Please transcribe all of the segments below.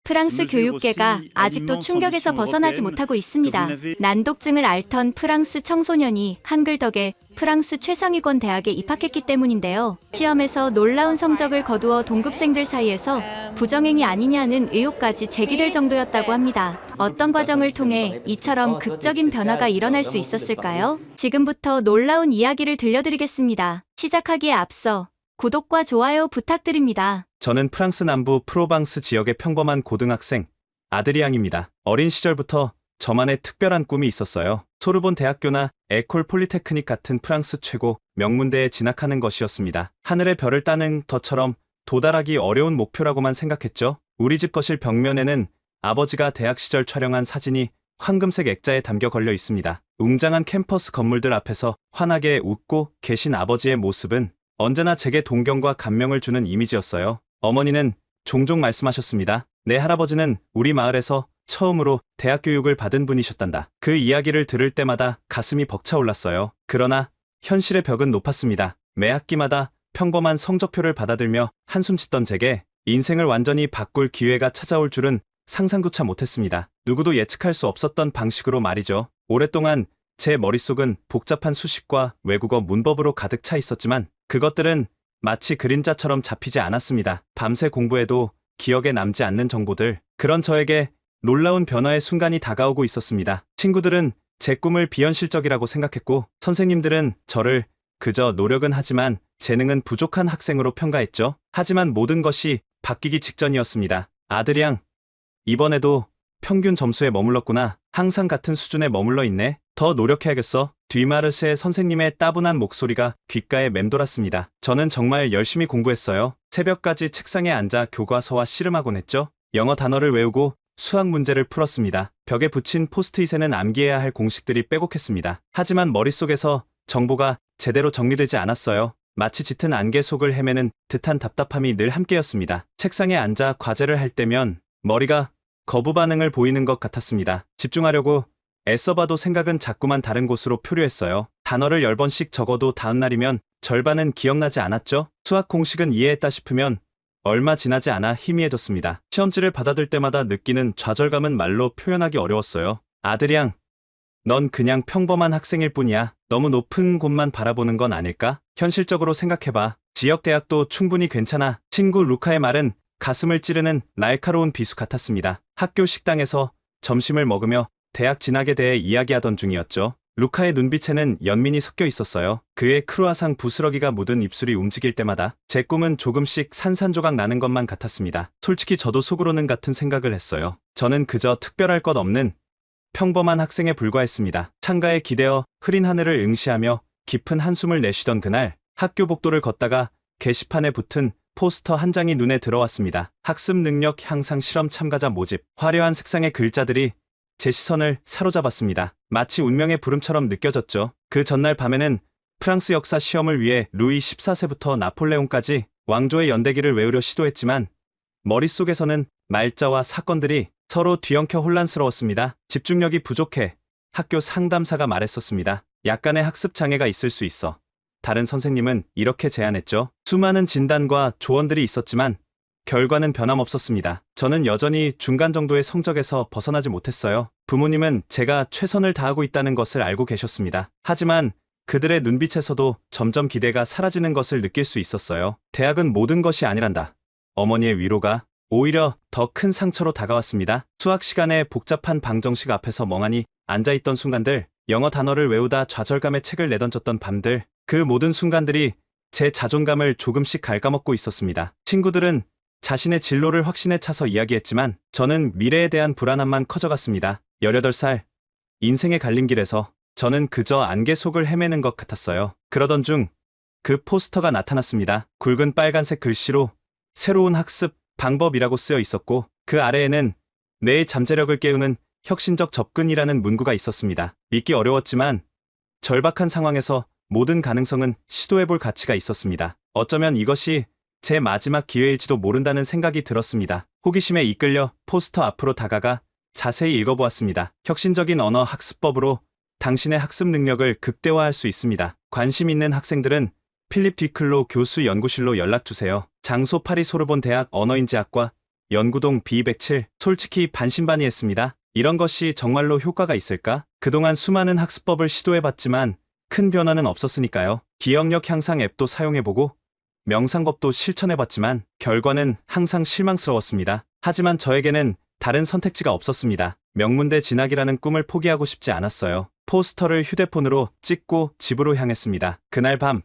프랑스 교육계가 아직도 충격에서 벗어나지 못하고 있습니다. 난독증을 앓던 프랑스 청소년이 한글 덕에 프랑스 최상위권 대학에 입학했기 때문인데요. 시험에서 놀라운 성적을 거두어 동급생들 사이에서 부정행위 아니냐는 의혹까지 제기될 정도였다고 합니다. 어떤 과정을 통해 이처럼 극적인 변화가 일어날 수 있었을까요? 지금부터 놀라운 이야기를 들려드리겠습니다. 시작하기에 앞서 구독과 좋아요 부탁드립니다. 저는 프랑스 남부 프로방스 지역의 평범한 고등학생 아드리앙입니다. 어린 시절부터 저만의 특별한 꿈이 있었어요. 소르본 대학교나 에콜 폴리테크닉 같은 프랑스 최고 명문대에 진학하는 것이었습니다. 하늘의 별을 따는 것처럼 도달하기 어려운 목표라고만 생각했죠. 우리 집 거실 벽면에는 아버지가 대학 시절 촬영한 사진이 황금색 액자에 담겨 걸려 있습니다. 웅장한 캠퍼스 건물들 앞에서 환하게 웃고 계신 아버지의 모습은 언제나 제게 동경과 감명을 주는 이미지였어요. 어머니는 종종 말씀하셨습니다. 내 할아버지는 우리 마을에서 처음으로 대학 교육을 받은 분이셨단다. 그 이야기를 들을 때마다 가슴이 벅차올랐어요. 그러나 현실의 벽은 높았습니다. 매 학기마다 평범한 성적표를 받아들며 한숨 짓던 제게 인생을 완전히 바꿀 기회가 찾아올 줄은 상상조차 못했습니다. 누구도 예측할 수 없었던 방식으로 말이죠. 오랫동안 제 머릿속은 복잡한 수식과 외국어 문법으로 가득 차 있었지만 그것들은 마치 그림자처럼 잡히지 않았습니다. 밤새 공부해도 기억에 남지 않는 정보들. 그런 저에게 놀라운 변화의 순간이 다가오고 있었습니다. 친구들은 제 꿈을 비현실적이라고 생각했고 선생님들은 저를 그저 노력은 하지만 재능은 부족한 학생으로 평가했죠. 하지만 모든 것이 바뀌기 직전이었습니다. 아드리앙, 이번에도 평균 점수에 머물렀구나. 항상 같은 수준에 머물러 있네. 더 노력해야겠어. 뒤마르스의 선생님의 따분한 목소리가 귓가에 맴돌았습니다. 저는 정말 열심히 공부했어요. 새벽까지 책상에 앉아 교과서와 씨름하곤 했죠. 영어 단어를 외우고 수학 문제를 풀었습니다. 벽에 붙인 포스트잇에는 암기해야 할 공식들이 빼곡했습니다. 하지만 머릿속에서 정보가 제대로 정리되지 않았어요. 마치 짙은 안개 속을 헤매는 듯한 답답함이 늘 함께였습니다. 책상에 앉아 과제를 할 때면 머리가 거부 반응을 보이는 것 같았습니다. 집중하려고 애써봐도 생각은 자꾸만 다른 곳으로 표류했어요. 단어를 10번씩 적어도 다음날이면 절반은 기억나지 않았죠. 수학 공식은 이해했다 싶으면 얼마 지나지 않아 희미해졌습니다. 시험지를 받아들 때마다 느끼는 좌절감은 말로 표현하기 어려웠어요. 아드리앙, 넌 그냥 평범한 학생일 뿐이야. 너무 높은 곳만 바라보는 건 아닐까? 현실적으로 생각해봐. 지역대학도 충분히 괜찮아. 친구 루카의 말은 가슴을 찌르는 날카로운 비수 같았습니다. 학교 식당에서 점심을 먹으며 대학 진학에 대해 이야기하던 중이었죠. 루카의 눈빛에는 연민이 섞여 있었어요. 그의 크루아상 부스러기가 묻은 입술이 움직일 때마다 제 꿈은 조금씩 산산조각 나는 것만 같았습니다. 솔직히 저도 속으로는 같은 생각을 했어요. 저는 그저 특별할 것 없는 평범한 학생에 불과했습니다. 창가에 기대어 흐린 하늘을 응시하며 깊은 한숨을 내쉬던 그날 학교 복도를 걷다가 게시판에 붙은 포스터 한 장이 눈에 들어왔습니다. 학습 능력 향상 실험 참가자 모집. 화려한 색상의 글자들이 제 시선을 사로잡았습니다. 마치 운명의 부름처럼 느껴졌죠. 그 전날 밤에는 프랑스 역사 시험을 위해 루이 14세부터 나폴레옹까지 왕조의 연대기를 외우려 시도했지만 머릿속에서는 말자와 사건들이 서로 뒤엉켜 혼란스러웠습니다. 집중력이 부족해 학교 상담사가 말했었습니다. 약간의 학습 장애가 있을 수 있어. 다른 선생님은 이렇게 제안했죠. 수많은 진단과 조언들이 있었지만 결과는 변함없었습니다. 저는 여전히 중간 정도의 성적에서 벗어나지 못했어요. 부모님은 제가 최선을 다하고 있다는 것을 알고 계셨습니다. 하지만 그들의 눈빛에서도 점점 기대가 사라지는 것을 느낄 수 있었어요. 대학은 모든 것이 아니란다. 어머니의 위로가 오히려 더 큰 상처로 다가왔습니다. 수학 시간에 복잡한 방정식 앞에서 멍하니 앉아있던 순간들, 영어 단어를 외우다 좌절감에 책을 내던졌던 밤들, 그 모든 순간들이 제 자존감을 조금씩 갉아먹고 있었습니다. 친구들은 자신의 진로를 확신에 차서 이야기했지만 저는 미래에 대한 불안함만 커져갔습니다. 18살, 인생의 갈림길에서 저는 그저 안개 속을 헤매는 것 같았어요. 그러던 중 그 포스터가 나타났습니다. 굵은 빨간색 글씨로 새로운 학습 방법이라고 쓰여 있었고 그 아래에는 뇌의 잠재력을 깨우는 혁신적 접근이라는 문구가 있었습니다. 믿기 어려웠지만 절박한 상황에서 모든 가능성은 시도해볼 가치가 있었습니다. 어쩌면 이것이 제 마지막 기회일지도 모른다는 생각이 들었습니다. 호기심에 이끌려 포스터 앞으로 다가가 자세히 읽어보았습니다. 혁신적인 언어 학습법으로 당신의 학습 능력을 극대화할 수 있습니다. 관심 있는 학생들은 필립 뒤클로 교수 연구실로 연락주세요. 장소 파리 소르본 대학 언어인지학과 연구동 B207. 솔직히 반신반의했습니다. 이런 것이 정말로 효과가 있을까? 그동안 수많은 학습법을 시도해봤지만 큰 변화는 없었으니까요. 기억력 향상 앱도 사용해보고 명상법도 실천해봤지만 결과는 항상 실망스러웠습니다. 하지만 저에게는 다른 선택지가 없었습니다. 명문대 진학이라는 꿈을 포기하고 싶지 않았어요. 포스터를 휴대폰으로 찍고 집으로 향했습니다. 그날 밤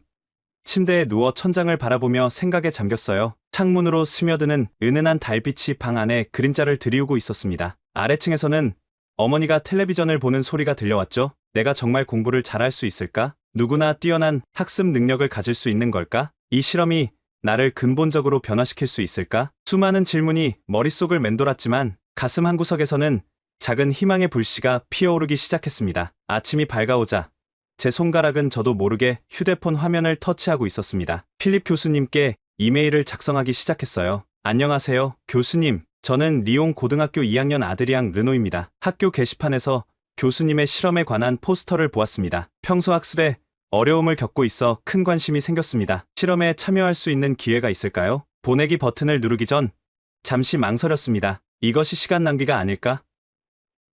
침대에 누워 천장을 바라보며 생각에 잠겼어요. 창문으로 스며드는 은은한 달빛이 방 안에 그림자를 드리우고 있었습니다. 아래층에서는 어머니가 텔레비전을 보는 소리가 들려왔죠. 내가 정말 공부를 잘할 수 있을까? 누구나 뛰어난 학습 능력을 가질 수 있는 걸까? 이 실험이 나를 근본적으로 변화시킬 수 있을까? 수많은 질문이 머릿속을 맴돌았지만 가슴 한구석에서는 작은 희망의 불씨가 피어오르기 시작했습니다. 아침이 밝아오자 제 손가락은 저도 모르게 휴대폰 화면을 터치하고 있었습니다. 필립 교수님께 이메일을 작성하기 시작했어요. 안녕하세요, 교수님. 저는 리옹 고등학교 2학년 아드리앙 르노입니다. 학교 게시판에서 교수님의 실험에 관한 포스터를 보았습니다. 평소 학습에 어려움을 겪고 있어 큰 관심이 생겼습니다. 실험에 참여할 수 있는 기회가 있을까요? 보내기 버튼을 누르기 전 잠시 망설였습니다. 이것이 시간 낭비가 아닐까?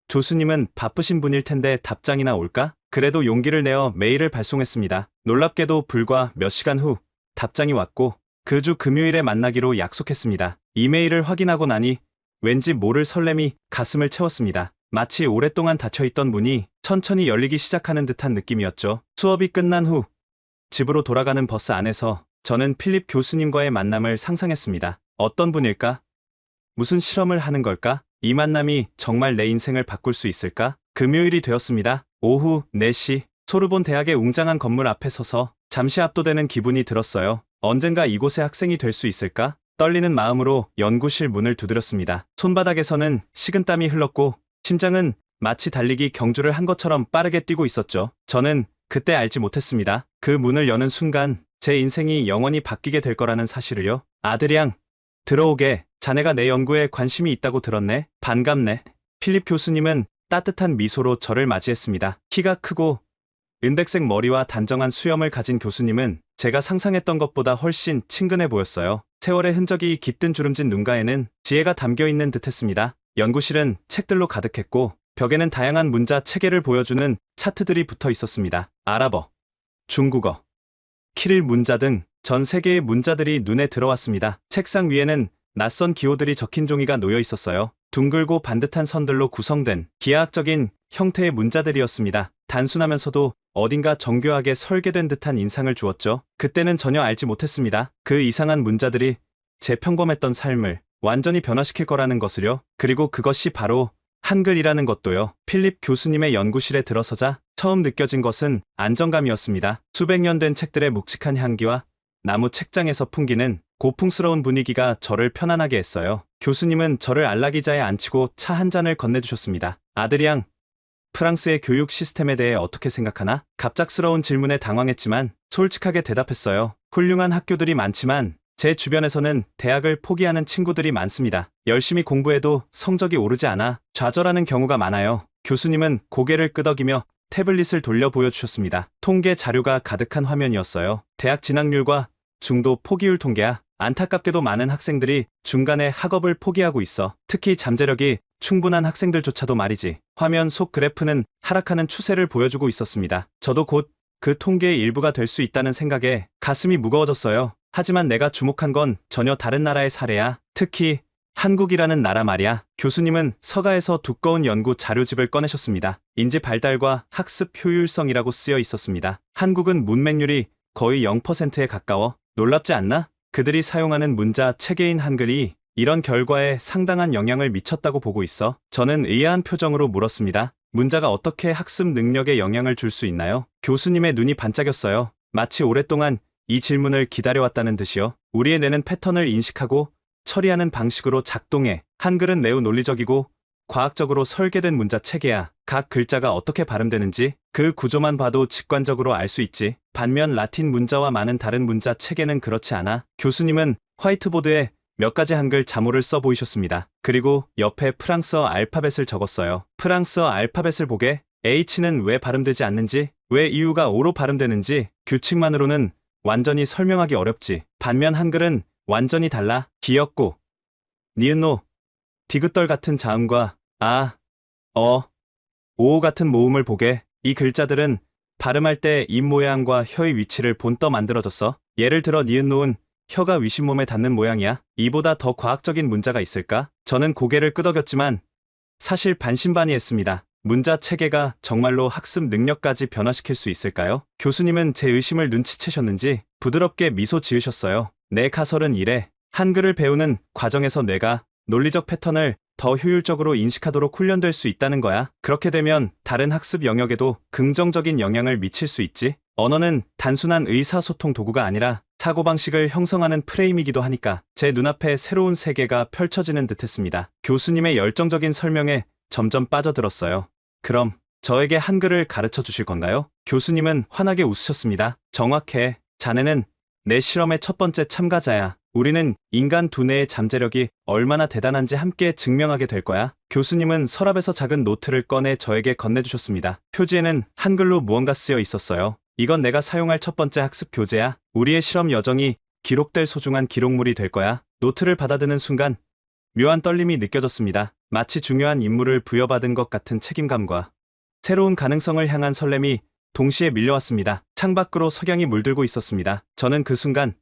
교수님은 바쁘신 분일 텐데 답장이나 올까? 그래도 용기를 내어 메일을 발송했습니다. 놀랍게도 불과 몇 시간 후 답장이 왔고 그 주 금요일에 만나기로 약속했습니다. 이메일을 확인하고 나니 왠지 모를 설렘이 가슴을 채웠습니다. 마치 오랫동안 닫혀있던 문이 천천히 열리기 시작하는 듯한 느낌이었죠. 수업이 끝난 후 집으로 돌아가는 버스 안에서 저는 필립 교수님과의 만남을 상상했습니다. 어떤 분일까? 무슨 실험을 하는 걸까? 이 만남이 정말 내 인생을 바꿀 수 있을까? 금요일이 되었습니다. 오후 4시 소르본 대학의 웅장한 건물 앞에 서서 잠시 압도되는 기분이 들었어요. 언젠가 이곳의 학생이 될 수 있을까? 떨리는 마음으로 연구실 문을 두드렸습니다. 손바닥에서는 식은땀이 흘렀고 심장은 마치 달리기 경주를 한 것처럼 빠르게 뛰고 있었죠. 저는 그때 알지 못했습니다. 그 문을 여는 순간 제 인생이 영원히 바뀌게 될 거라는 사실을요. 아드리앙, 들어오게. 자네가 내 연구에 관심이 있다고 들었네. 반갑네. 필립 교수님은 따뜻한 미소로 저를 맞이했습니다. 키가 크고 은백색 머리와 단정한 수염을 가진 교수님은 제가 상상했던 것보다 훨씬 친근해 보였어요. 세월의 흔적이 깃든 주름진 눈가에는 지혜가 담겨있는 듯했습니다. 연구실은 책들로 가득했고 벽에는 다양한 문자 체계를 보여주는 차트들이 붙어 있었습니다. 아랍어, 중국어, 키릴 문자 등 전 세계의 문자들이 눈에 들어왔습니다. 책상 위에는 낯선 기호들이 적힌 종이가 놓여 있었어요. 둥글고 반듯한 선들로 구성된 기하학적인 형태의 문자들이었습니다. 단순하면서도 어딘가 정교하게 설계된 듯한 인상을 주었죠. 그때는 전혀 알지 못했습니다. 그 이상한 문자들이 제 평범했던 삶을 완전히 변화시킬 거라는 것을요. 그리고 그것이 바로 한글이라는 것도요. 필립 교수님의 연구실에 들어서자 처음 느껴진 것은 안정감이었습니다. 수백 년 된 책들의 묵직한 향기와 나무 책장에서 풍기는 고풍스러운 분위기가 저를 편안하게 했어요. 교수님은 저를 안락의자에 앉히고 차 한 잔을 건네주셨습니다. 아드리앙, 프랑스의 교육 시스템에 대해 어떻게 생각하나? 갑작스러운 질문에 당황했지만 솔직하게 대답했어요. 훌륭한 학교들이 많지만 제 주변에서는 대학을 포기하는 친구들이 많습니다. 열심히 공부해도 성적이 오르지 않아 좌절하는 경우가 많아요. 교수님은 고개를 끄덕이며 태블릿을 돌려 보여주셨습니다. 통계 자료가 가득한 화면이었어요. 대학 진학률과 중도 포기율 통계야. 안타깝게도 많은 학생들이 중간에 학업을 포기하고 있어. 특히 잠재력이 충분한 학생들조차도 말이지. 화면 속 그래프는 하락하는 추세를 보여주고 있었습니다. 저도 곧 그 통계의 일부가 될 수 있다는 생각에 가슴이 무거워졌어요. 하지만 내가 주목한 건 전혀 다른 나라의 사례야. 특히 한국이라는 나라 말이야. 교수님은 서가에서 두꺼운 연구 자료집을 꺼내셨습니다. 인지 발달과 학습 효율성이라고 쓰여 있었습니다. 한국은 문맹률이 거의 0%에 가까워. 놀랍지 않나? 그들이 사용하는 문자 체계인 한글이 이런 결과에 상당한 영향을 미쳤다고 보고 있어. 저는 의아한 표정으로 물었습니다. 문자가 어떻게 학습 능력에 영향을 줄 수 있나요? 교수님의 눈이 반짝였어요. 마치 오랫동안 이 질문을 기다려왔다는 듯이요. 우리의 뇌는 패턴을 인식하고 처리하는 방식으로 작동해. 한글은 매우 논리적이고 과학적으로 설계된 문자 체계야. 각 글자가 어떻게 발음되는지 그 구조만 봐도 직관적으로 알 수 있지. 반면 라틴 문자와 많은 다른 문자 체계는 그렇지 않아. 교수님은 화이트보드에 몇 가지 한글 자모를 써 보이셨습니다. 그리고 옆에 프랑스어 알파벳을 적었어요. 프랑스어 알파벳을 보게. H는 왜 발음되지 않는지, 왜 U가 O로 발음되는지 규칙만으로는 완전히 설명하기 어렵지. 반면 한글은 완전히 달라. 귀엽고 니은노, 디귿덜 같은 자음과 아, 어, 오 같은 모음을 보게. 이 글자들은 발음할 때 입 모양과 혀의 위치를 본떠 만들어졌어. 예를 들어 니은노은 혀가 위심몸에 닿는 모양이야. 이보다 더 과학적인 문자가 있을까? 저는 고개를 끄덕였지만 사실 반신반의했습니다. 문자 체계가 정말로 학습 능력까지 변화시킬 수 있을까요? 교수님은 제 의심을 눈치채셨는지 부드럽게 미소 지으셨어요. 내 가설은 이래. 한글을 배우는 과정에서 뇌가 논리적 패턴을 더 효율적으로 인식하도록 훈련될 수 있다는 거야. 그렇게 되면 다른 학습 영역에도 긍정적인 영향을 미칠 수 있지. 언어는 단순한 의사소통 도구가 아니라 사고방식을 형성하는 프레임이기도 하니까 제 눈앞에 새로운 세계가 펼쳐지는 듯했습니다. 교수님의 열정적인 설명에 점점 빠져들었어요. 그럼 저에게 한글을 가르쳐 주실 건가요? 교수님은 환하게 웃으셨습니다. 정확해. 자네는 내 실험의 첫 번째 참가자야. 우리는 인간 두뇌의 잠재력이 얼마나 대단한지 함께 증명하게 될 거야. 교수님은 서랍에서 작은 노트를 꺼내 저에게 건네주셨습니다. 표지에는 한글로 무언가 쓰여 있었어요. 이건 내가 사용할 첫 번째 학습 교재야. 우리의 실험 여정이 기록될 소중한 기록물이 될 거야. 노트를 받아드는 순간 묘한 떨림이 느껴졌습니다. 마치 중요한 임무를 부여받은 것 같은 책임감과 새로운 가능성을 향한 설렘이 동시에 밀려왔습니다. 창밖으로 석양이 물들고 있었습니다. 저는 그 순간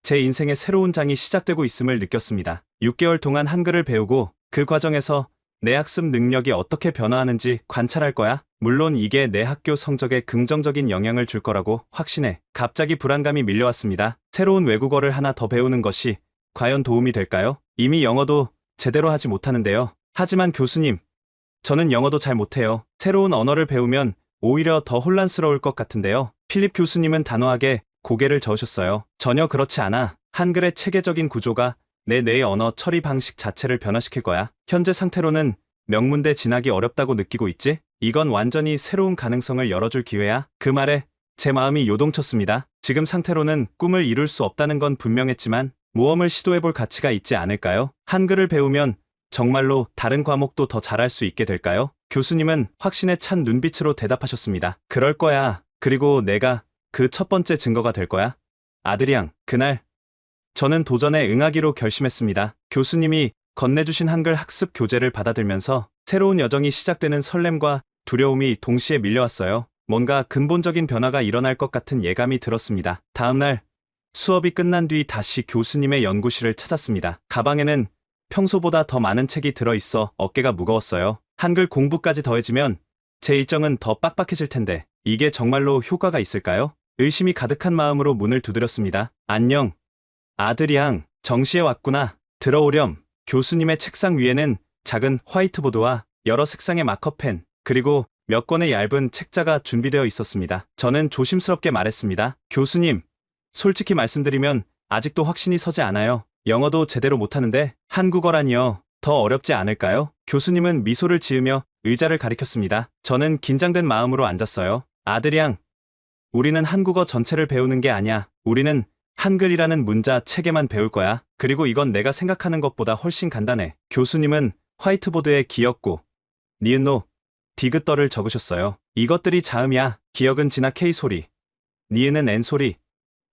제 인생의 새로운 장이 시작되고 있음을 느꼈습니다. 6개월 동안 한글을 배우고 그 과정에서 내 학습 능력이 어떻게 변화하는지 관찰할 거야. 물론 이게 내 학교 성적에 긍정적인 영향을 줄 거라고 확신해. 갑자기 불안감이 밀려왔습니다. 새로운 외국어를 하나 더 배우는 것이 과연 도움이 될까요? 이미 영어도 제대로 하지 못하는데요. 하지만 교수님, 저는 영어도 잘 못해요. 새로운 언어를 배우면 오히려 더 혼란스러울 것 같은데요. 필립 교수님은 단호하게 고개를 저으셨어요. 전혀 그렇지 않아. 한글의 체계적인 구조가 내 뇌의 언어 처리 방식 자체를 변화시킬 거야. 현재 상태로는 명문대 진학이 어렵다고 느끼고 있지? 이건 완전히 새로운 가능성을 열어줄 기회야. 그 말에 제 마음이 요동쳤습니다. 지금 상태로는 꿈을 이룰 수 없다는 건 분명했지만 모험을 시도해볼 가치가 있지 않을까요? 한글을 배우면 정말로 다른 과목도 더 잘할 수 있게 될까요? 교수님은 확신에 찬 눈빛으로 대답하셨습니다. 그럴 거야. 그리고 내가 그 첫 번째 증거가 될 거야. 아드리앙, 그날 저는 도전에 응하기로 결심했습니다. 교수님이 건네주신 한글 학습 교재를 받아들면서 새로운 여정이 시작되는 설렘과 두려움이 동시에 밀려왔어요. 뭔가 근본적인 변화가 일어날 것 같은 예감이 들었습니다. 다음날 수업이 끝난 뒤 다시 교수님의 연구실을 찾았습니다. 가방에는 평소보다 더 많은 책이 들어있어 어깨가 무거웠어요. 한글 공부까지 더해지면 제 일정은 더 빡빡해질 텐데 이게 정말로 효과가 있을까요? 의심이 가득한 마음으로 문을 두드렸습니다. 안녕. 아드리앙, 정시에 왔구나. 들어오렴. 교수님의 책상 위에는 작은 화이트보드와 여러 색상의 마커펜, 그리고 몇 권의 얇은 책자가 준비되어 있었습니다. 저는 조심스럽게 말했습니다. 교수님, 솔직히 말씀드리면 아직도 확신이 서지 않아요. 영어도 제대로 못하는데 한국어라니요. 더 어렵지 않을까요? 교수님은 미소를 지으며 의자를 가리켰습니다. 저는 긴장된 마음으로 앉았어요. 아드리앙, 우리는 한국어 전체를 배우는 게 아니야. 우리는 한글이라는 문자 체계만 배울 거야. 그리고 이건 내가 생각하는 것보다 훨씬 간단해. 교수님은 화이트보드에 기역고, 니은노, 디귿덜을 적으셨어요. 이것들이 자음이야. 기역은 지나 K 소리, 니은은 N 소리,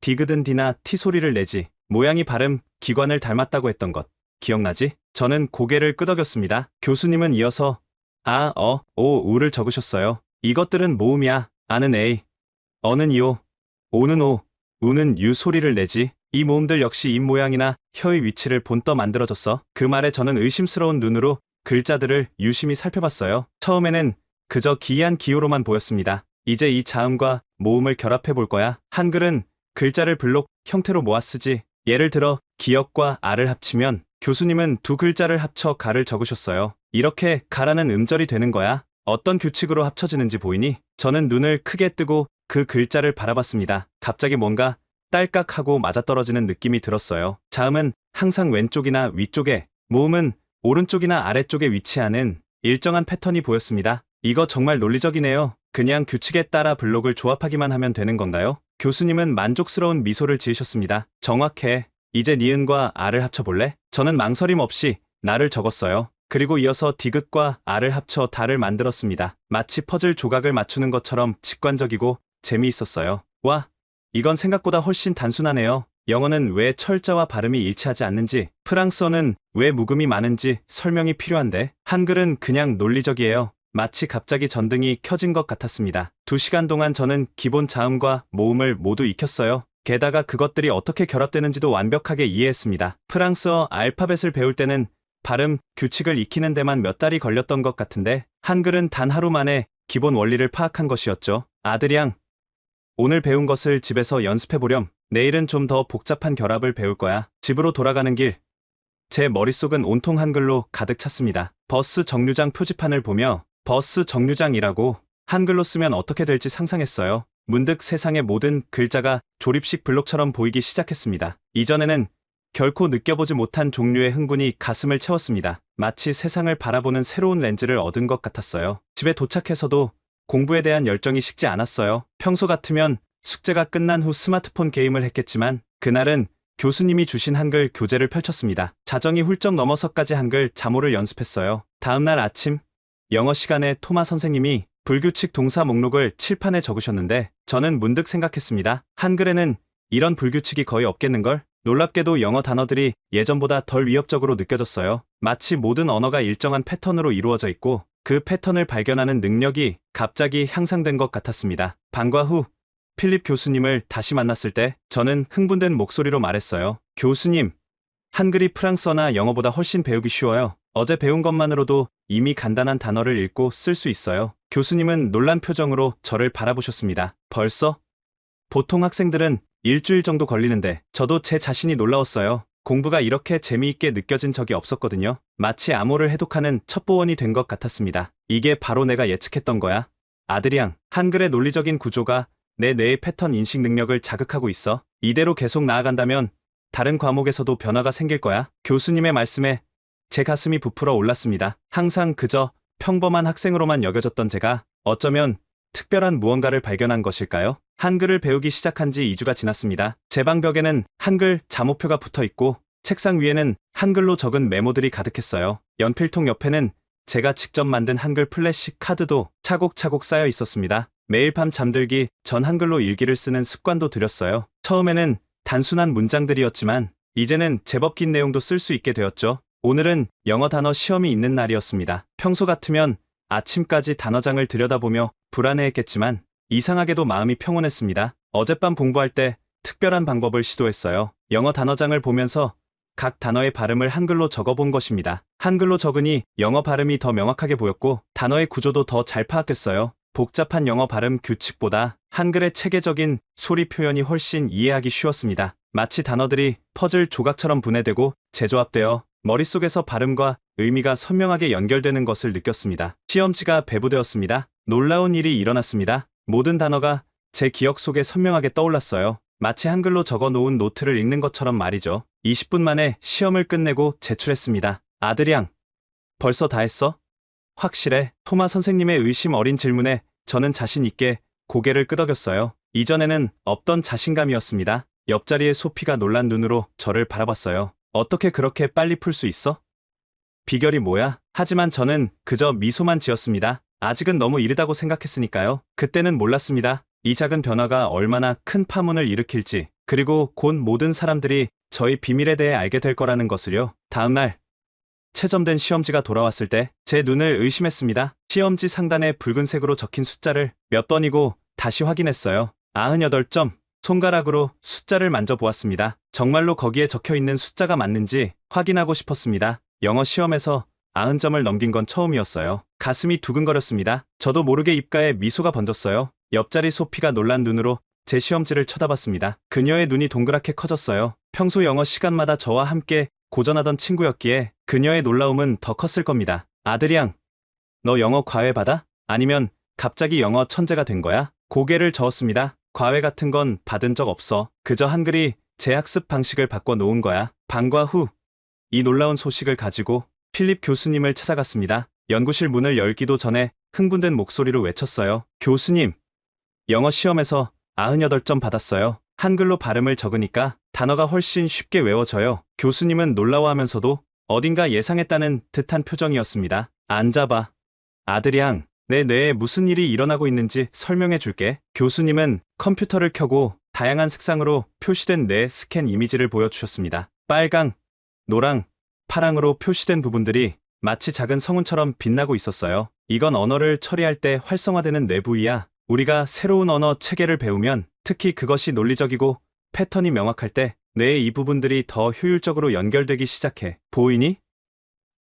디귿은 D나 T 소리를 내지. 모양이 발음, 기관을 닮았다고 했던 것 기억나지? 저는 고개를 끄덕였습니다. 교수님은 이어서 아, 어, 오, 우를 적으셨어요. 이것들은 모음이야. 아는 A, 어는 이오, 오는 오, 우는 유 소리를 내지. 이 모음들 역시 입 모양이나 혀의 위치를 본떠 만들어졌어. 그 말에 저는 의심스러운 눈으로 글자들을 유심히 살펴봤어요. 처음에는 그저 기이한 기호로만 보였습니다. 이제 이 자음과 모음을 결합해 볼 거야. 한글은 글자를 블록 형태로 모아 쓰지. 예를 들어 기역과 아를 합치면 교수님은 두 글자를 합쳐 가를 적으셨어요. 이렇게 가라는 음절이 되는 거야. 어떤 규칙으로 합쳐지는지 보이니? 저는 눈을 크게 뜨고 그 글자를 바라봤습니다. 갑자기 뭔가 딸깍하고 맞아떨어지는 느낌이 들었어요. 자음은 항상 왼쪽이나 위쪽에, 모음은 오른쪽이나 아래쪽에 위치하는 일정한 패턴이 보였습니다. 이거 정말 논리적이네요. 그냥 규칙에 따라 블록을 조합하기만 하면 되는 건가요? 교수님은 만족스러운 미소를 지으셨습니다. 정확해. 이제 니은과 아를 합쳐볼래? 저는 망설임 없이 나를 적었어요. 그리고 이어서 디귿과 아를 합쳐 다를 만들었습니다. 마치 퍼즐 조각을 맞추는 것처럼 직관적이고 재미있었어요. 와, 이건 생각보다 훨씬 단순하네요. 영어는 왜 철자와 발음이 일치하지 않는지, 프랑스어는 왜 묵음이 많은지 설명이 필요한데, 한글은 그냥 논리적이에요. 마치 갑자기 전등이 켜진 것 같았습니다. 2시간 동안 저는 기본 자음과 모음을 모두 익혔어요. 게다가 그것들이 어떻게 결합되는지도 완벽하게 이해했습니다. 프랑스어 알파벳을 배울 때는 발음, 규칙을 익히는 데만 몇 달이 걸렸던 것 같은데, 한글은 단 하루 만에 기본 원리를 파악한 것이었죠. 아들양, 오늘 배운 것을 집에서 연습해보렴. 내일은 좀 더 복잡한 결합을 배울 거야. 집으로 돌아가는 길, 제 머릿속은 온통 한글로 가득 찼습니다. 버스 정류장 표지판을 보며 버스 정류장이라고 한글로 쓰면 어떻게 될지 상상했어요. 문득 세상의 모든 글자가 조립식 블록처럼 보이기 시작했습니다. 이전에는 결코 느껴보지 못한 종류의 흥분이 가슴을 채웠습니다. 마치 세상을 바라보는 새로운 렌즈를 얻은 것 같았어요. 집에 도착해서도 공부에 대한 열정이 식지 않았어요. 평소 같으면 숙제가 끝난 후 스마트폰 게임을 했겠지만 그날은 교수님이 주신 한글 교재를 펼쳤습니다. 자정이 훌쩍 넘어서까지 한글 자모를 연습했어요. 다음날 아침 영어 시간에 토마 선생님이 불규칙 동사 목록을 칠판에 적으셨는데 저는 문득 생각했습니다. 한글에는 이런 불규칙이 거의 없겠는걸? 놀랍게도 영어 단어들이 예전보다 덜 위협적으로 느껴졌어요. 마치 모든 언어가 일정한 패턴으로 이루어져 있고 그 패턴을 발견하는 능력이 갑자기 향상된 것 같았습니다. 방과 후 필립 교수님을 다시 만났을 때 저는 흥분된 목소리로 말했어요. 교수님, 한글이 프랑스어나 영어보다 훨씬 배우기 쉬워요. 어제 배운 것만으로도 이미 간단한 단어를 읽고 쓸 수 있어요. 교수님은 놀란 표정으로 저를 바라보셨습니다. 벌써? 보통 학생들은 일주일 정도 걸리는데 저도 제 자신이 놀라웠어요. 공부가 이렇게 재미있게 느껴진 적이 없었거든요. 마치 암호를 해독하는 첩보원이 된 것 같았습니다. 이게 바로 내가 예측했던 거야. 아들양, 한글의 논리적인 구조가 내 뇌의 패턴 인식 능력을 자극하고 있어. 이대로 계속 나아간다면 다른 과목에서도 변화가 생길 거야. 교수님의 말씀에 제 가슴이 부풀어 올랐습니다. 항상 그저 평범한 학생으로만 여겨졌던 제가 어쩌면 특별한 무언가를 발견한 것일까요? 한글을 배우기 시작한 지 2주가 지났습니다. 제 방 벽에는 한글 자모표가 붙어 있고 책상 위에는 한글로 적은 메모들이 가득했어요. 연필통 옆에는 제가 직접 만든 한글 플래시 카드도 차곡차곡 쌓여 있었습니다. 매일 밤 잠들기 전 한글로 일기를 쓰는 습관도 들였어요. 처음에는 단순한 문장들이었지만 이제는 제법 긴 내용도 쓸 수 있게 되었죠. 오늘은 영어 단어 시험이 있는 날이었습니다. 평소 같으면 아침까지 단어장을 들여다보며 불안해했겠지만 이상하게도 마음이 평온했습니다. 어젯밤 공부할 때 특별한 방법을 시도했어요. 영어 단어장을 보면서 각 단어의 발음을 한글로 적어본 것입니다. 한글로 적으니 영어 발음이 더 명확하게 보였고 단어의 구조도 더 잘 파악했어요. 복잡한 영어 발음 규칙보다 한글의 체계적인 소리 표현이 훨씬 이해하기 쉬웠습니다. 마치 단어들이 퍼즐 조각처럼 분해되고 재조합되어 머릿속에서 발음과 의미가 선명하게 연결되는 것을 느꼈습니다. 시험지가 배부되었습니다. 놀라운 일이 일어났습니다. 모든 단어가 제 기억 속에 선명하게 떠올랐어요. 마치 한글로 적어 놓은 노트를 읽는 것처럼 말이죠. 20분 만에 시험을 끝내고 제출했습니다. 아들양, 벌써 다 했어? 확실해? 토마 선생님의 의심 어린 질문에 저는 자신 있게 고개를 끄덕였어요. 이전에는 없던 자신감이었습니다. 옆자리의 소피가 놀란 눈으로 저를 바라봤어요. 어떻게 그렇게 빨리 풀 수 있어? 비결이 뭐야? 하지만 저는 그저 미소만 지었습니다. 아직은 너무 이르다고 생각했으니까요. 그때는 몰랐습니다. 이 작은 변화가 얼마나 큰 파문을 일으킬지, 그리고 곧 모든 사람들이 저희 비밀에 대해 알게 될 거라는 것을요. 다음날 채점된 시험지가 돌아왔을 때 제 눈을 의심했습니다. 시험지 상단에 붉은색으로 적힌 숫자를 몇 번이고 다시 확인했어요. 98점. 손가락으로 숫자를 만져보았습니다. 정말로 거기에 적혀있는 숫자가 맞는지 확인하고 싶었습니다. 영어 시험에서 90점을 넘긴 건 처음이었어요. 가슴이 두근거렸습니다. 저도 모르게 입가에 미소가 번졌어요. 옆자리 소피가 놀란 눈으로 제 시험지를 쳐다봤습니다. 그녀의 눈이 동그랗게 커졌어요. 평소 영어 시간마다 저와 함께 고전하던 친구였기에 그녀의 놀라움은 더 컸을 겁니다. 아들양, 너 영어 과외 받아? 아니면 갑자기 영어 천재가 된 거야? 고개를 저었습니다. 과외 같은 건 받은 적 없어. 그저 한글이 제 학습 방식을 바꿔 놓은 거야. 방과 후 이 놀라운 소식을 가지고 필립 교수님을 찾아갔습니다. 연구실 문을 열기도 전에 흥분된 목소리로 외쳤어요. 교수님, 영어 시험에서 98점 받았어요. 한글로 발음을 적으니까 단어가 훨씬 쉽게 외워져요. 교수님은 놀라워하면서도 어딘가 예상했다는 듯한 표정이었습니다. 앉아봐. 아들양, 내 뇌에 무슨 일이 일어나고 있는지 설명해 줄게. 교수님은 컴퓨터를 켜고 다양한 색상으로 표시된 뇌 스캔 이미지를 보여주셨습니다. 빨강, 노랑, 파랑으로 표시된 부분들이 마치 작은 성운처럼 빛나고 있었어요. 이건 언어를 처리할 때 활성화되는 뇌 부위야. 우리가 새로운 언어 체계를 배우면 특히 그것이 논리적이고 패턴이 명확할 때 뇌의 이 부분들이 더 효율적으로 연결되기 시작해. 보이니?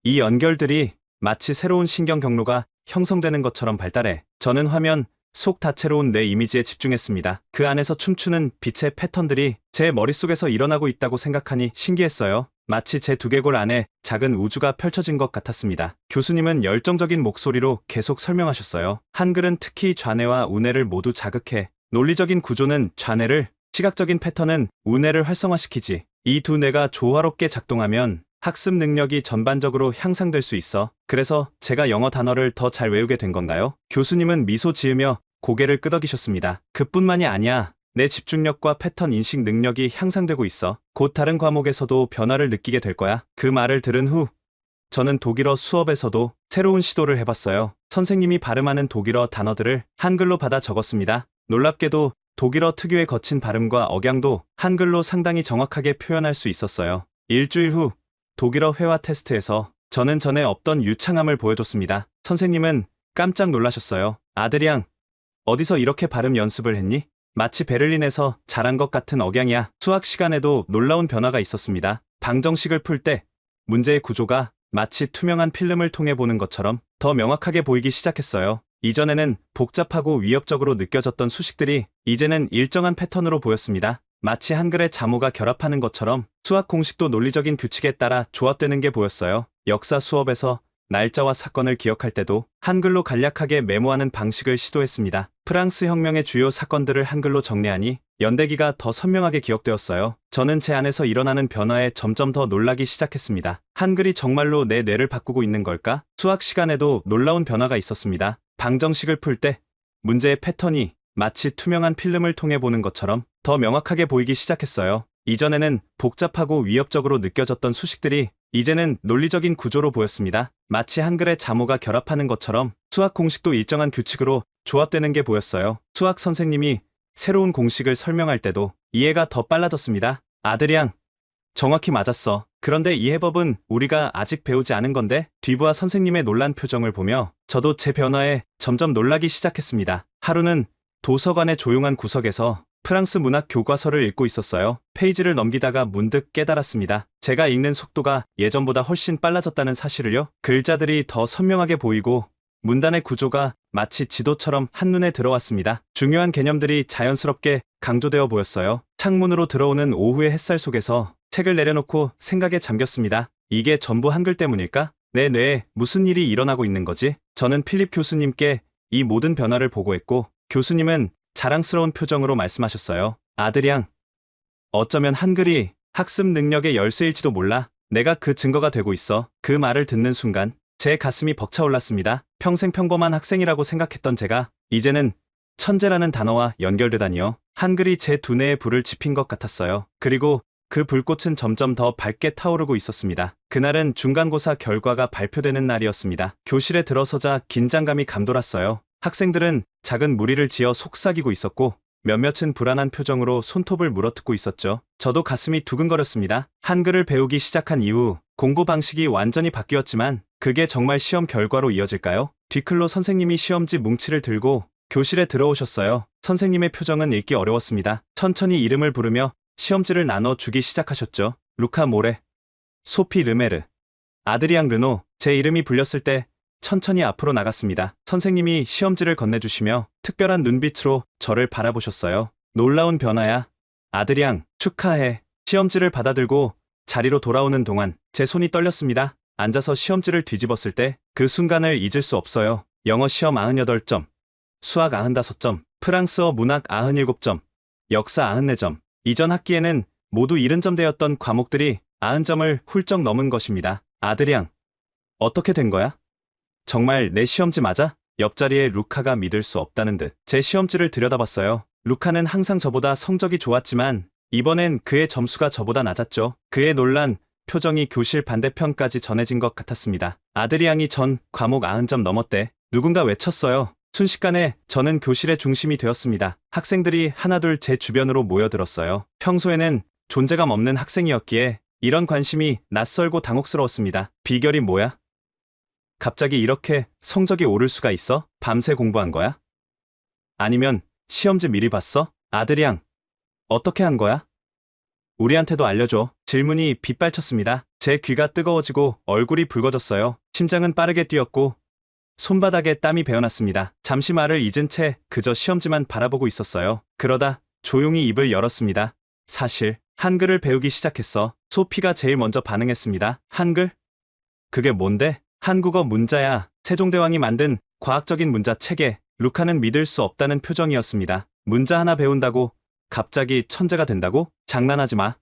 이 연결들이 마치 새로운 신경 경로가 형성되는 것처럼 발달해. 저는 화면 속 다채로운 뇌 이미지에 집중했습니다. 그 안에서 춤추는 빛의 패턴들이 제 머릿속에서 일어나고 있다고 생각하니 신기했어요. 마치 제 두개골 안에 작은 우주가 펼쳐진 것 같았습니다. 교수님은 열정적인 목소리로 계속 설명하셨어요. 한글은 특히 좌뇌와 우뇌를 모두 자극해. 논리적인 구조는 좌뇌를, 시각적인 패턴은 우뇌를 활성화시키지. 이 두 뇌가 조화롭게 작동하면 학습 능력이 전반적으로 향상될 수 있어. 그래서 제가 영어 단어를 더 잘 외우게 된 건가요? 교수님은 미소 지으며 고개를 끄덕이셨습니다. 그뿐만이 아니야. 내 집중력과 패턴 인식 능력이 향상되고 있어. 곧 다른 과목에서도 변화를 느끼게 될 거야. 그 말을 들은 후 저는 독일어 수업에서도 새로운 시도를 해봤어요. 선생님이 발음하는 독일어 단어들을 한글로 받아 적었습니다. 놀랍게도 독일어 특유의 거친 발음과 억양도 한글로 상당히 정확하게 표현할 수 있었어요. 일주일 후 독일어 회화 테스트에서 저는 전에 없던 유창함을 보여줬습니다. 선생님은 깜짝 놀라셨어요. 아드리앙, 어디서 이렇게 발음 연습을 했니? 마치 베를린에서 자란 것 같은 억양이야. 수학 시간에도 놀라운 변화가 있었습니다. 방정식을 풀 때 문제의 구조가 마치 투명한 필름을 통해 보는 것처럼 더 명확하게 보이기 시작했어요. 이전에는 복잡하고 위협적으로 느껴졌던 수식들이 이제는 일정한 패턴으로 보였습니다. 마치 한글의 자모가 결합하는 것처럼 수학 공식도 논리적인 규칙에 따라 조합되는 게 보였어요. 역사 수업에서 날짜와 사건을 기억할 때도 한글로 간략하게 메모하는 방식을 시도했습니다. 프랑스 혁명의 주요 사건들을 한글로 정리하니 연대기가 더 선명하게 기억되었어요. 저는 제 안에서 일어나는 변화에 점점 더 놀라기 시작했습니다. 한글이 정말로 내 뇌를 바꾸고 있는 걸까? 수학 시간에도 놀라운 변화가 있었습니다. 방정식을 풀 때 문제의 패턴이 마치 투명한 필름을 통해 보는 것처럼 더 명확하게 보이기 시작했어요. 이전에는 복잡하고 위협적으로 느껴졌던 수식들이 이제는 논리적인 구조로 보였습니다. 마치 한글의 자모가 결합하는 것처럼 수학 공식도 일정한 규칙으로 조합되는 게 보였어요. 수학 선생님이 새로운 공식을 설명할 때도 이해가 더 빨라졌습니다. 아드리앙, 정확히 맞았어. 그런데 이 해법은 우리가 아직 배우지 않은 건데? 뒤부하 선생님의 놀란 표정을 보며 저도 제 변화에 점점 놀라기 시작했습니다. 하루는 도서관의 조용한 구석에서 프랑스 문학 교과서를 읽고 있었어요. 페이지를 넘기다가 문득 깨달았습니다. 제가 읽는 속도가 예전보다 훨씬 빨라졌다는 사실을요. 글자들이 더 선명하게 보이고 문단의 구조가 마치 지도처럼 한눈에 들어왔습니다. 중요한 개념들이 자연스럽게 강조되어 보였어요. 창문으로 들어오는 오후의 햇살 속에서 책을 내려놓고 생각에 잠겼습니다. 이게 전부 한글 때문일까? 내 뇌에 무슨 일이 일어나고 있는 거지? 저는 필립 교수님께 이 모든 변화를 보고했고 교수님은 자랑스러운 표정으로 말씀하셨어요. 아드리앙, 어쩌면 한글이 학습 능력의 열쇠일지도 몰라. 내가 그 증거가 되고 있어. 그 말을 듣는 순간 제 가슴이 벅차올랐습니다. 평생 평범한 학생이라고 생각했던 제가 이제는 천재라는 단어와 연결되다니요. 한글이 제 두뇌에 불을 지핀 것 같았어요. 그리고 그 불꽃은 점점 더 밝게 타오르고 있었습니다. 그날은 중간고사 결과가 발표되는 날이었습니다. 교실에 들어서자 긴장감이 감돌았어요. 학생들은 작은 무리를 지어 속삭이고 있었고 몇몇은 불안한 표정으로 손톱을 물어뜯고 있었죠. 저도 가슴이 두근거렸습니다. 한글을 배우기 시작한 이후 공부 방식이 완전히 바뀌었지만 그게 정말 시험 결과로 이어질까요? 뒤클로 선생님이 시험지 뭉치를 들고 교실에 들어오셨어요. 선생님의 표정은 읽기 어려웠습니다. 천천히 이름을 부르며 시험지를 나눠주기 시작하셨죠. 루카 모레, 소피 르메르, 아드리앙 르노. 제 이름이 불렸을 때 천천히 앞으로 나갔습니다. 선생님이 시험지를 건네주시며 특별한 눈빛으로 저를 바라보셨어요. 놀라운 변화야. 아드리앙, 축하해. 시험지를 받아들고 자리로 돌아오는 동안 제 손이 떨렸습니다. 앉아서 시험지를 뒤집었을 때 그 순간을 잊을 수 없어요. 영어 시험 98점, 수학 95점, 프랑스어 문학 97점, 역사 94점. 이전 학기에는 모두 70점대였던 과목들이 90점을 훌쩍 넘은 것입니다. 아드리앙, 어떻게 된 거야? 정말 내 시험지 맞아? 옆자리에 루카가 믿을 수 없다는 듯 제 시험지를 들여다봤어요. 루카는 항상 저보다 성적이 좋았지만 이번엔 그의 점수가 저보다 낮았죠. 그의 놀란 표정이 교실 반대편까지 전해진 것 같았습니다. 아드리앙이 전 과목 90점 넘었대. 누군가 외쳤어요. 순식간에 저는 교실의 중심이 되었습니다. 학생들이 하나둘 제 주변으로 모여들었어요. 평소에는 존재감 없는 학생이었기에 이런 관심이 낯설고 당혹스러웠습니다. 비결이 뭐야? 갑자기 이렇게 성적이 오를 수가 있어? 밤새 공부한 거야? 아니면 시험지 미리 봤어? 아들양, 어떻게 한 거야? 우리한테도 알려줘. 질문이 빗발쳤습니다. 제 귀가 뜨거워지고 얼굴이 붉어졌어요. 심장은 빠르게 뛰었고 손바닥에 땀이 배어났습니다. 잠시 말을 잊은 채 그저 시험지만 바라보고 있었어요. 그러다 조용히 입을 열었습니다. 사실 한글을 배우기 시작했어. 소피가 제일 먼저 반응했습니다. 한글? 그게 뭔데? 한국어 문자야. 세종대왕이 만든 과학적인 문자 체계. 루카는 믿을 수 없다는 표정이었습니다. 문자 하나 배운다고 갑자기 천재가 된다고? 장난하지 마.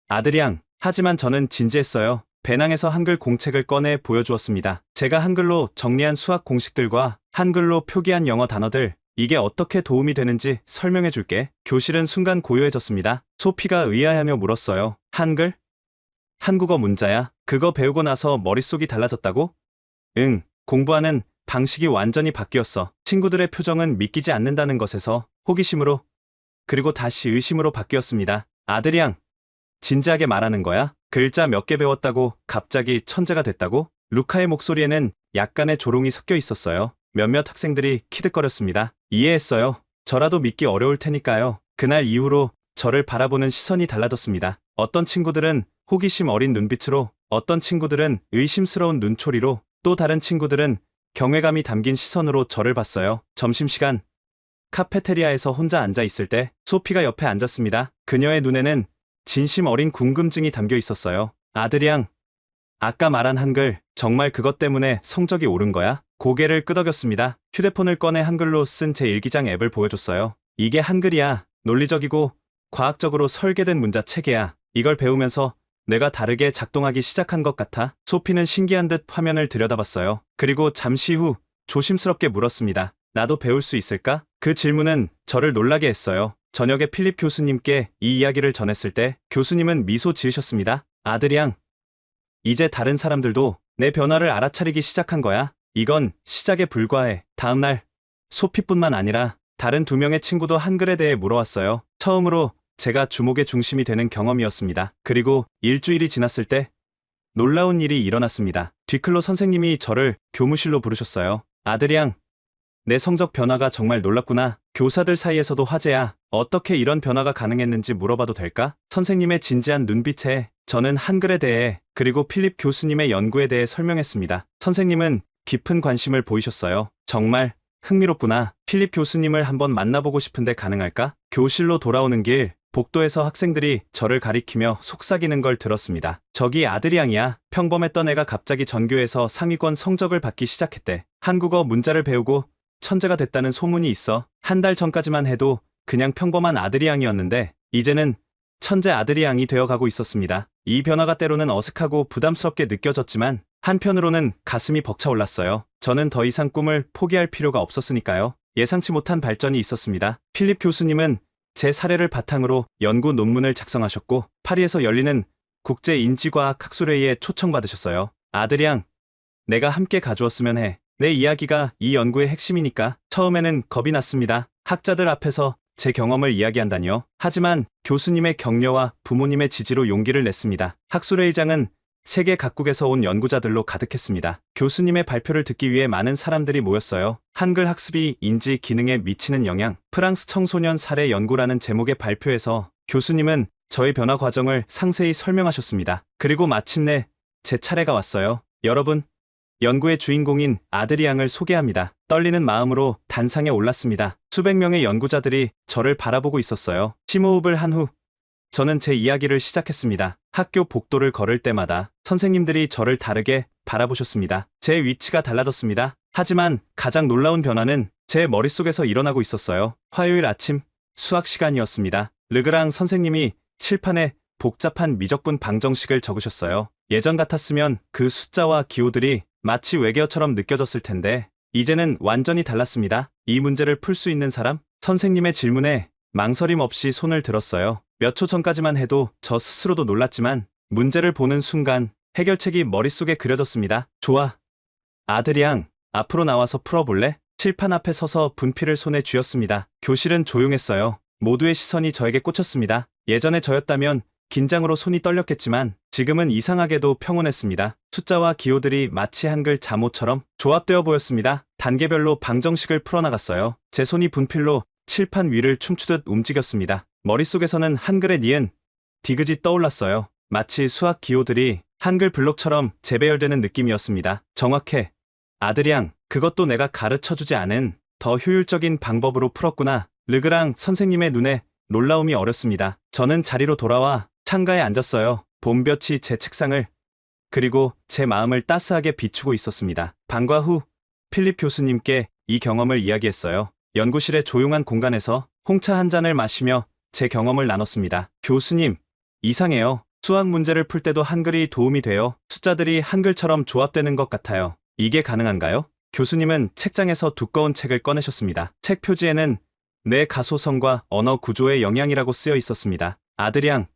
아들양. 하지만 저는 진지했어요. 배낭에서 한글 공책을 꺼내 보여주었습니다. 제가 한글로 정리한 수학 공식들과 한글로 표기한 영어 단어들, 이게 어떻게 도움이 되는지 설명해 줄게. 교실은 순간 고요해졌습니다. 소피가 의아해하며 물었어요. 한글? 한국어 문자야. 그거 배우고 나서 머릿속이 달라졌다고? 응, 공부하는 방식이 완전히 바뀌었어. 친구들의 표정은 믿기지 않는다는 것에서 호기심으로, 그리고 다시 의심으로 바뀌었습니다. 아들양, 진지하게 말하는 거야? 글자 몇 개 배웠다고 갑자기 천재가 됐다고? 루카의 목소리에는 약간의 조롱이 섞여 있었어요. 몇몇 학생들이 키득거렸습니다. 이해했어요. 저라도 믿기 어려울 테니까요. 그날 이후로 저를 바라보는 시선이 달라졌습니다. 어떤 친구들은 호기심 어린 눈빛으로, 어떤 친구들은 의심스러운 눈초리로, 또 다른 친구들은 경외감이 담긴 시선으로 저를 봤어요. 점심시간, 카페테리아에서 혼자 앉아 있을 때 소피가 옆에 앉았습니다. 그녀의 눈에는 진심 어린 궁금증이 담겨 있었어요. 아들양, 아까 말한 한글, 정말 그것 때문에 성적이 오른 거야? 고개를 끄덕였습니다. 휴대폰을 꺼내 한글로 쓴 제 일기장 앱을 보여줬어요. 이게 한글이야. 논리적이고 과학적으로 설계된 문자 체계야. 이걸 배우면서 내가 다르게 작동하기 시작한 것 같아. 소피는 신기한 듯 화면을 들여다봤어요. 그리고 잠시 후 조심스럽게 물었습니다. 나도 배울 수 있을까? 그 질문은 저를 놀라게 했어요. 저녁에 필립 교수님께 이 이야기를 전했을 때 교수님은 미소 지으셨습니다. 아들양, 이제 다른 사람들도 내 변화를 알아차리기 시작한 거야. 이건 시작에 불과해. 다음날 소피뿐만 아니라 다른 2명의 친구도 한글에 대해 물어왔어요. 처음으로 제가 주목의 중심이 되는 경험이었습니다. 그리고 일주일이 지났을 때 놀라운 일이 일어났습니다. 뒤클로 선생님이 저를 교무실로 부르셨어요. 아들양, 내 성적 변화가 정말 놀랍구나. 교사들 사이에서도 화제야. 어떻게 이런 변화가 가능했는지 물어봐도 될까? 선생님의 진지한 눈빛에 저는 한글에 대해, 그리고 필립 교수님의 연구에 대해 설명했습니다. 선생님은 깊은 관심을 보이셨어요. 정말 흥미롭구나. 필립 교수님을 한번 만나보고 싶은데 가능할까? 교실로 돌아오는 길, 복도에서 학생들이 저를 가리키며 속삭이는 걸 들었습니다. 저기 아들양이야. 평범했던 애가 갑자기 전교에서 상위권 성적을 받기 시작했대. 한국어 문자를 배우고 천재가 됐다는 소문이 있어. 한 달 전까지만 해도 그냥 평범한 아들이양이었는데 이제는 천재 아들이양이 되어가고 있었습니다. 이 변화가 때로는 어색하고 부담스럽게 느껴졌지만 한편으로는 가슴이 벅차올랐어요. 저는 더 이상 꿈을 포기할 필요가 없었으니까요. 예상치 못한 발전이 있었습니다. 필립 교수님은 제 사례를 바탕으로 연구 논문을 작성하셨고 파리에서 열리는 국제인지과학 학술회의에 초청받으셨어요. 아들양, 내가 함께 가주었으면 해. 내 이야기가 이 연구의 핵심이니까. 처음에는 겁이 났습니다. 학자들 앞에서 제 경험을 이야기한다니요. 하지만 교수님의 격려와 부모님의 지지로 용기를 냈습니다. 학술회의장은 세계 각국에서 온 연구자들로 가득했습니다. 교수님의 발표를 듣기 위해 많은 사람들이 모였어요. 한글 학습이 인지 기능에 미치는 영향, 프랑스 청소년 사례 연구라는 제목의 발표에서 교수님은 저의 변화 과정을 상세히 설명하셨습니다. 그리고 마침내 제 차례가 왔어요. 여러분, 연구의 주인공인 아드리앙을 소개합니다. 떨리는 마음으로 단상에 올랐습니다. 수백 명의 연구자들이 저를 바라보고 있었어요. 심호흡을 한 후 저는 제 이야기를 시작했습니다. 학교 복도를 걸을 때마다 선생님들이 저를 다르게 바라보셨습니다. 제 위치가 달라졌습니다. 하지만 가장 놀라운 변화는 제 머릿속에서 일어나고 있었어요. 화요일 아침 수학 시간이었습니다. 르그랑 선생님이 칠판에 복잡한 미적분 방정식을 적으셨어요. 예전 같았으면 그 숫자와 기호들이 마치 외계어처럼 느껴졌을 텐데 이제는 완전히 달랐습니다. 이 문제를 풀 수 있는 사람? 선생님의 질문에 망설임 없이 손을 들었어요. 몇 초 전까지만 해도 저 스스로도 놀랐지만 문제를 보는 순간 해결책이 머릿속에 그려졌습니다. 좋아. 아들양, 앞으로 나와서 풀어볼래? 칠판 앞에 서서 분필을 손에 쥐었습니다. 교실은 조용했어요. 모두의 시선이 저에게 꽂혔습니다. 예전에 저였다면 긴장으로 손이 떨렸겠지만 지금은 이상하게도 평온했습니다. 숫자와 기호들이 마치 한글 잠옷처럼 조합되어 보였습니다. 단계별로 방정식을 풀어나갔어요. 제 손이 분필로 칠판 위를 춤추듯 움직였습니다. 머릿속에서는 한글의 니은, 디귿이 떠올랐어요. 마치 수학 기호들이 한글 블록처럼 재배열되는 느낌이었습니다. 정확해. 아드리앙, 그것도 내가 가르쳐주지 않은 더 효율적인 방법으로 풀었구나. 르그랑 선생님의 눈에 놀라움이 어렸습니다. 저는 자리로 돌아와 창가에 앉았어요. 봄볕이 제 책상을 그리고 제 마음을 따스하게 비추고 있었습니다. 방과 후 필립 교수님께 이 경험을 이야기했어요. 연구실의 조용한 공간에서 홍차 한 잔을 마시며 제 경험을 나눴습니다. 교수님, 이상해요. 수학 문제를 풀 때도 한글이 도움이 돼요. 숫자들이 한글처럼 조합되는 것 같아요. 이게 가능한가요? 교수님은 책장에서 두꺼운 책을 꺼내셨습니다. 책 표지에는 내 가소성과 언어 구조의 영향이라고 쓰여 있었습니다. 아드리앙,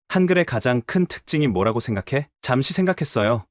한글의 가장 큰 특징이 뭐라고 생각해? 잠시 생각했어요.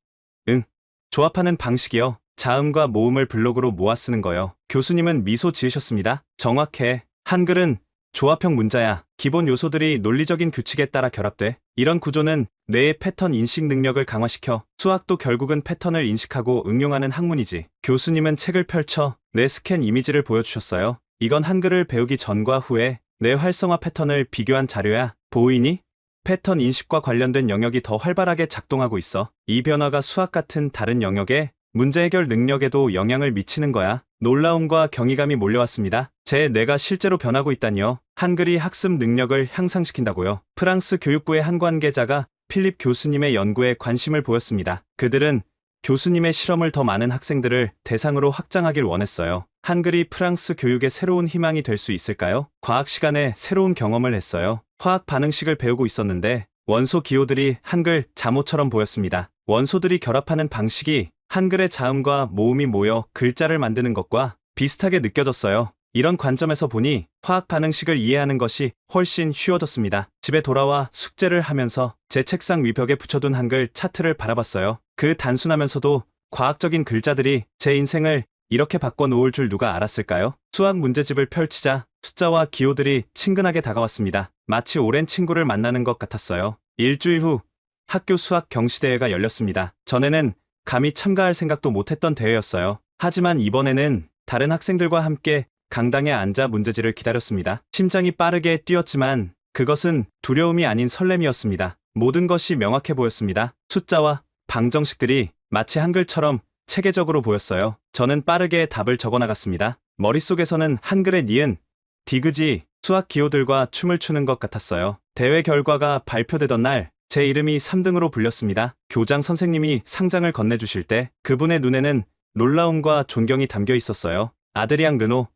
조합하는 방식이요. 자음과 모음을 블록으로 모아 쓰는 거요. 교수님은 미소 지으셨습니다. 정확해. 한글은 조합형 문자야. 기본 요소들이 논리적인 규칙에 따라 결합돼. 이런 구조는 뇌의 패턴 인식 능력을 강화시켜. 수학도 결국은 패턴을 인식하고 응용하는 학문이지. 교수님은 책을 펼쳐 뇌 스캔 이미지를 보여주셨어요. 이건 한글을 배우기 전과 후에 뇌 활성화 패턴을 비교한 자료야. 보이니? 패턴 인식과 관련된 영역이 더 활발하게 작동하고 있어. 이 변화가 수학 같은 다른 영역에 문제 해결 능력에도 영향을 미치는 거야. 놀라움과 경이감이 몰려왔습니다. 제 뇌가 실제로 변하고 있다니요. 한글이 학습 능력을 향상시킨다고요. 프랑스 교육부의 한 관계자가 필립 교수님의 연구에 관심을 보였습니다. 그들은 교수님의 실험을 더 많은 학생들을 대상으로 확장하길 원했어요. 한글이 프랑스 교육의 새로운 희망이 될 수 있을까요? 과학 시간에 새로운 경험을 했어요. 화학 반응식을 배우고 있었는데 원소 기호들이 한글 잠옷처럼 보였습니다. 원소들이 결합하는 방식이 한글의 자음과 모음이 모여 글자를 만드는 것과 비슷하게 느껴졌어요. 이런 관점에서 보니 화학 반응식을 이해하는 것이 훨씬 쉬워졌습니다. 집에 돌아와 숙제를 하면서 제 책상 위벽에 붙여둔 한글 차트를 바라봤어요. 그 단순하면서도 과학적인 글자들이 제 인생을 이렇게 바꿔놓을 줄 누가 알았을까요? 수학 문제집을 펼치자 숫자와 기호들이 친근하게 다가왔습니다. 마치 오랜 친구를 만나는 것 같았어요. 일주일 후 학교 수학 경시대회가 열렸습니다. 전에는 감히 참가할 생각도 못했던 대회였어요. 하지만 이번에는 다른 학생들과 함께 강당에 앉아 문제지를 기다렸습니다. 심장이 빠르게 뛰었지만 그것은 두려움이 아닌 설렘이었습니다. 모든 것이 명확해 보였습니다. 숫자와 방정식들이 마치 한글처럼 체계적으로 보였어요. 저는 빠르게 답을 적어나갔습니다. 머릿속에서는 한글의 니은, 디귿이 수학 기호들과 춤을 추는 것 같았어요. 대회 결과가 발표되던 날 제 이름이 3등으로 불렸습니다. 교장 선생님이 상장을 건네주실 때 그분의 눈에는 놀라움과 존경이 담겨 있었어요. 아드리앙 르노,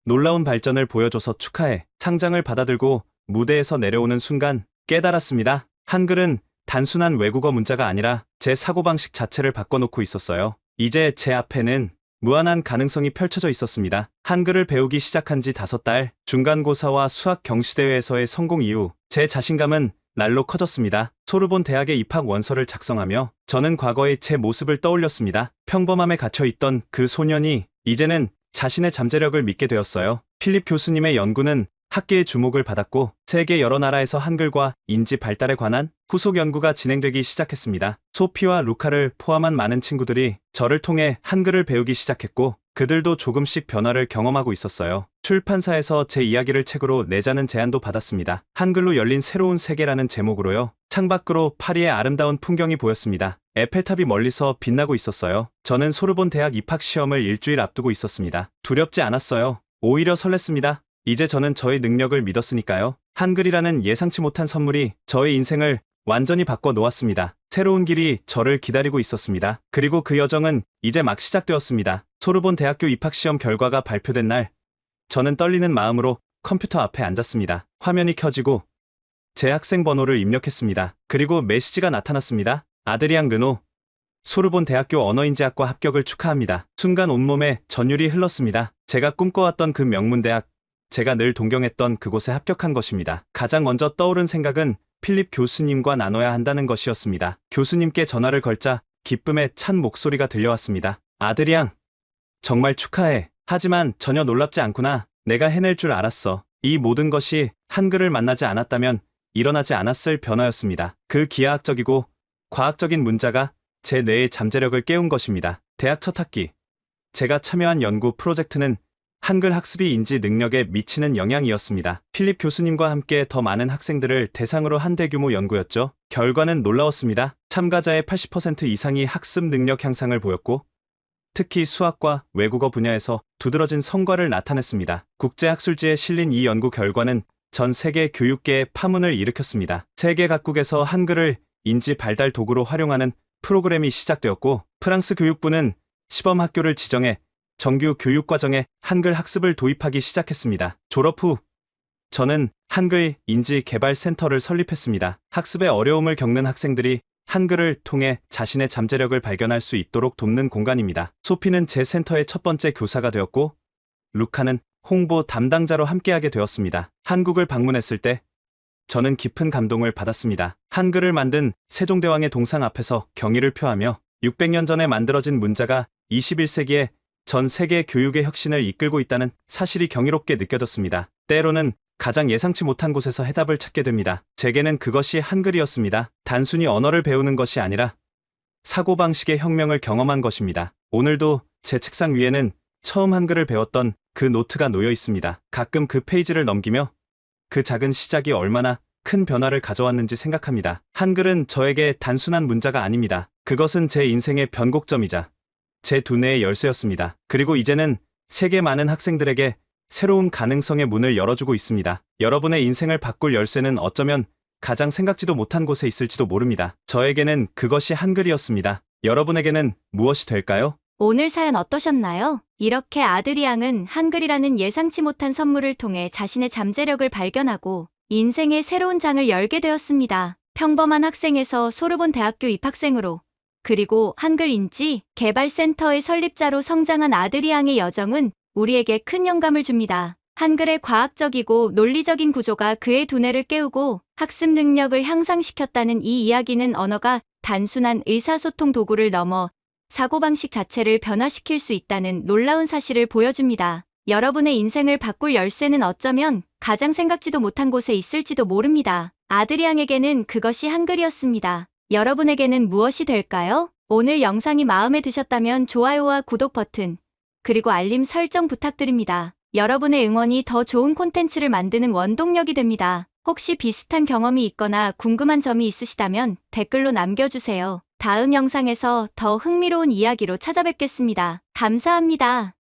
놀라운 발전을 보여줘서 축하해. 상장을 받아들고 무대에서 내려오는 순간 깨달았습니다. 한글은 단순한 외국어 문자가 아니라 제 사고방식 자체를 바꿔놓고 있었어요. 이제 제 앞에는 무한한 가능성이 펼쳐져 있었습니다. 한글을 배우기 시작한 지 5달, 중간고사와 수학 경시대회에서의 성공 이후 제 자신감은 날로 커졌습니다. 소르본 대학에 입학 원서를 작성하며 저는 과거의 제 모습을 떠올렸습니다. 평범함에 갇혀있던 그 소년이 이제는 자신의 잠재력을 믿게 되었어요. 필립 교수님의 연구는 학계의 주목을 받았고 세계 여러 나라에서 한글과 인지 발달에 관한 후속 연구가 진행되기 시작했습니다. 소피와 루카를 포함한 많은 친구들이 저를 통해 한글을 배우기 시작했고 그들도 조금씩 변화를 경험하고 있었어요. 출판사에서 제 이야기를 책으로 내자는 제안도 받았습니다. 한글로 열린 새로운 세계라는 제목으로요. 창밖으로 파리의 아름다운 풍경이 보였습니다. 에펠탑이 멀리서 빛나고 있었어요. 저는 소르본 대학 입학 시험을 일주일 앞두고 있었습니다. 두렵지 않았어요. 오히려 설렜습니다. 이제 저는 저의 능력을 믿었으니까요. 한글이라는 예상치 못한 선물이 저의 인생을 완전히 바꿔 놓았습니다. 새로운 길이 저를 기다리고 있었습니다. 그리고 그 여정은 이제 막 시작되었습니다. 소르본 대학교 입학시험 결과가 발표된 날, 저는 떨리는 마음으로 컴퓨터 앞에 앉았습니다. 화면이 켜지고 제 학생 번호를 입력했습니다. 그리고 메시지가 나타났습니다. 아드리앙 르노, 소르본 대학교 언어인지학과 합격을 축하합니다. 순간 온몸에 전율이 흘렀습니다. 제가 꿈꿔왔던 그 명문대학, 제가 늘 동경했던 그곳에 합격한 것입니다. 가장 먼저 떠오른 생각은 필립 교수님과 나눠야 한다는 것이었습니다. 교수님께 전화를 걸자 기쁨에 찬 목소리가 들려왔습니다. 아드리앙, 정말 축하해. 하지만 전혀 놀랍지 않구나. 내가 해낼 줄 알았어. 이 모든 것이 한글을 만나지 않았다면 일어나지 않았을 변화였습니다. 그 기하학적이고 과학적인 문자가 제 뇌의 잠재력을 깨운 것입니다. 대학 첫 학기. 제가 참여한 연구 프로젝트는 한글 학습이 인지 능력에 미치는 영향이었습니다. 필립 교수님과 함께 더 많은 학생들을 대상으로 한 대규모 연구였죠. 결과는 놀라웠습니다. 참가자의 80% 이상이 학습 능력 향상을 보였고, 특히 수학과 외국어 분야에서 두드러진 성과를 나타냈습니다. 국제학술지에 실린 이 연구 결과는 전 세계 교육계에 파문을 일으켰습니다. 세계 각국에서 한글을 인지 발달 도구로 활용하는 프로그램이 시작되었고, 프랑스 교육부는 시범 학교를 지정해 정규 교육과정에 한글 학습을 도입하기 시작했습니다. 졸업 후 저는 한글 인지 개발 센터를 설립했습니다. 학습에 어려움을 겪는 학생들이 한글을 통해 자신의 잠재력을 발견할 수 있도록 돕는 공간입니다. 소피는 제 센터의 첫 번째 교사가 되었고, 루카는 홍보 담당자로 함께하게 되었습니다. 한국을 방문했을 때 저는 깊은 감동을 받았습니다. 한글을 만든 세종대왕의 동상 앞에서 경의를 표하며 600년 전에 만들어진 문자가 21세기에 전 세계 교육의 혁신을 이끌고 있다는 사실이 경이롭게 느껴졌습니다. 때로는 가장 예상치 못한 곳에서 해답을 찾게 됩니다. 제게는 그것이 한글이었습니다. 단순히 언어를 배우는 것이 아니라 사고방식의 혁명을 경험한 것입니다. 오늘도 제 책상 위에는 처음 한글을 배웠던 그 노트가 놓여 있습니다. 가끔 그 페이지를 넘기며 그 작은 시작이 얼마나 큰 변화를 가져왔는지 생각합니다. 한글은 저에게 단순한 문자가 아닙니다. 그것은 제 인생의 변곡점이자 제 두뇌의 열쇠였습니다. 그리고 이제는 세계 많은 학생들에게 새로운 가능성의 문을 열어주고 있습니다. 여러분의 인생을 바꿀 열쇠는 어쩌면 가장 생각지도 못한 곳에 있을지도 모릅니다. 저에게는 그것이 한글이었습니다. 여러분에게는 무엇이 될까요? 오늘 사연 어떠셨나요? 이렇게 아드리앙은 한글이라는 예상치 못한 선물을 통해 자신의 잠재력을 발견하고 인생의 새로운 장을 열게 되었습니다. 평범한 학생에서 소르본 대학교 입학생으로, 그리고 한글 인지 개발센터의 설립자로 성장한 아드리앙의 여정은 우리에게 큰 영감을 줍니다. 한글의 과학적이고 논리적인 구조가 그의 두뇌를 깨우고 학습 능력을 향상시켰다는 이 이야기는 언어가 단순한 의사소통 도구를 넘어 사고방식 자체를 변화시킬 수 있다는 놀라운 사실을 보여줍니다. 여러분의 인생을 바꿀 열쇠는 어쩌면 가장 생각지도 못한 곳에 있을지도 모릅니다. 아드리앙에게는 그것이 한글이었습니다. 여러분에게는 무엇이 될까요? 오늘 영상이 마음에 드셨다면 좋아요와 구독 버튼, 그리고 알림 설정 부탁드립니다. 여러분의 응원이 더 좋은 콘텐츠를 만드는 원동력이 됩니다. 혹시 비슷한 경험이 있거나 궁금한 점이 있으시다면 댓글로 남겨주세요. 다음 영상에서 더 흥미로운 이야기로 찾아뵙겠습니다. 감사합니다.